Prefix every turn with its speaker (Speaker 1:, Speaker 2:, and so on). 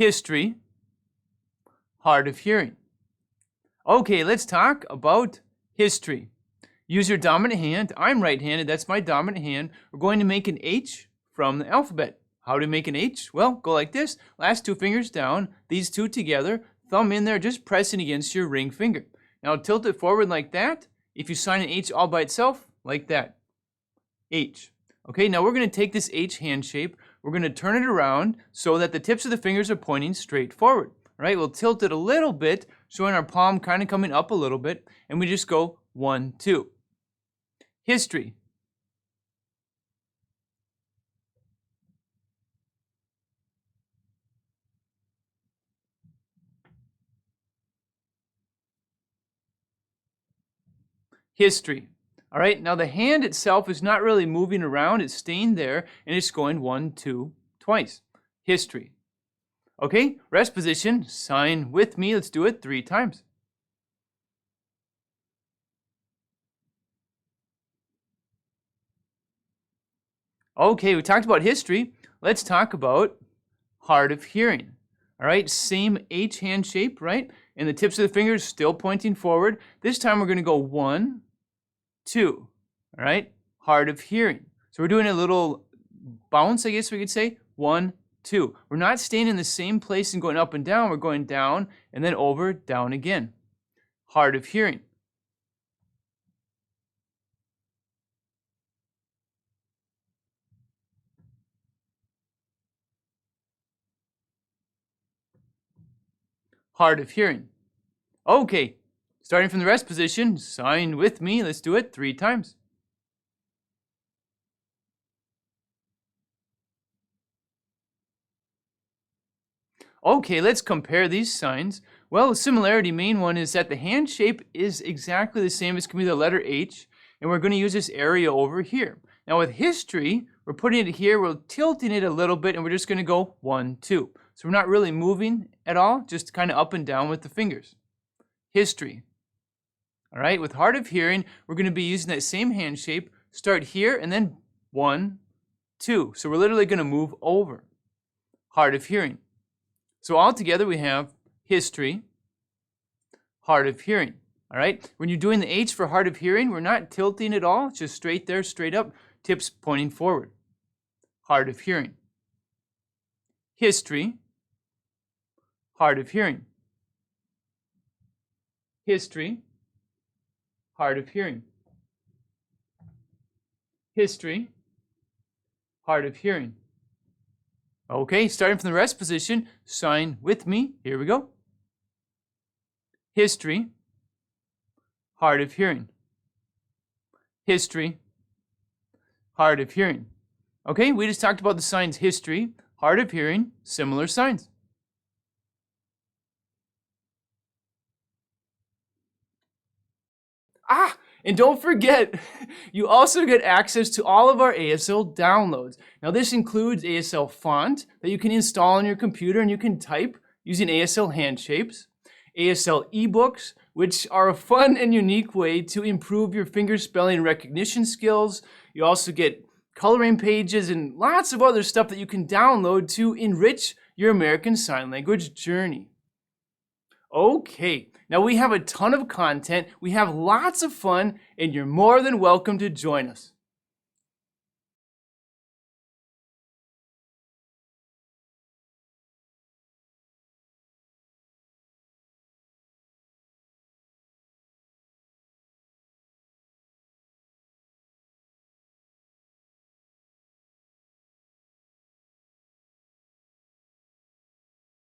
Speaker 1: history, hard of hearing. Okay, let's talk about history. Use your dominant hand. I'm right-handed, that's my dominant hand. We're going to make an H from the alphabet. How do we make an H? Well, go like this. Last two fingers down, these two together, thumb in there, just pressing against your ring finger. Now tilt it forward like that. If you sign an H all by itself, like that. H. Okay, now we're going to take this H hand shape. We're going to turn it around so that the tips of the fingers are pointing straight forward. All right, we'll tilt it a little bit, showing our palm kind of coming up a little bit, and we just go 1, 2. History. History. All right, now the hand itself is not really moving around, it's staying there, and it's going 1, 2, twice. History. Okay, rest position, sign with me, let's do it 3 times. Okay, we talked about history, let's talk about hard of hearing. All right, same H hand shape, right? And the tips of the fingers still pointing forward. This time we're going to go 1, 2, all right? Hard of hearing. So we're doing a little bounce, I guess we could say. 1, 2. We're not staying in the same place and going up and down. We're going down and then over, down again. Hard of hearing. Hard of hearing. Okay, starting from the rest position, sign with me. Let's do it 3 times. Okay, let's compare these signs. Well, the similarity main one is that the hand shape is exactly the same as can be the letter H, and we're going to use this area over here. Now with history, we're putting it here, we're tilting it a little bit, and we're just going to go 1, 2. So we're not really moving at all, just kind of up and down with the fingers. History. All right, with hard of hearing, we're going to be using that same hand shape. Start here and then 1, 2. So we're literally going to move over. Hard of hearing. So all together we have history, hard of hearing. All right, when you're doing the H for hard of hearing, we're not tilting at all. It's just straight there, straight up, tips pointing forward. Hard of hearing. History, hard of hearing. History, hard of hearing. History, hard of hearing. Okay, starting from the rest position, sign with me. Here we go. History, hard of hearing. History, hard of hearing. Okay, we just talked about the signs history, hard of hearing, similar signs. And don't forget, you also get access to all of our ASL downloads. Now this includes ASL Font that you can install on your computer and you can type using ASL hand shapes, ASL ebooks, which are a fun and unique way to improve your finger spelling recognition skills. You also get coloring pages and lots of other stuff that you can download to enrich your American Sign Language journey. Okay, now we have a ton of content, we have lots of fun, and you're more than welcome to join us.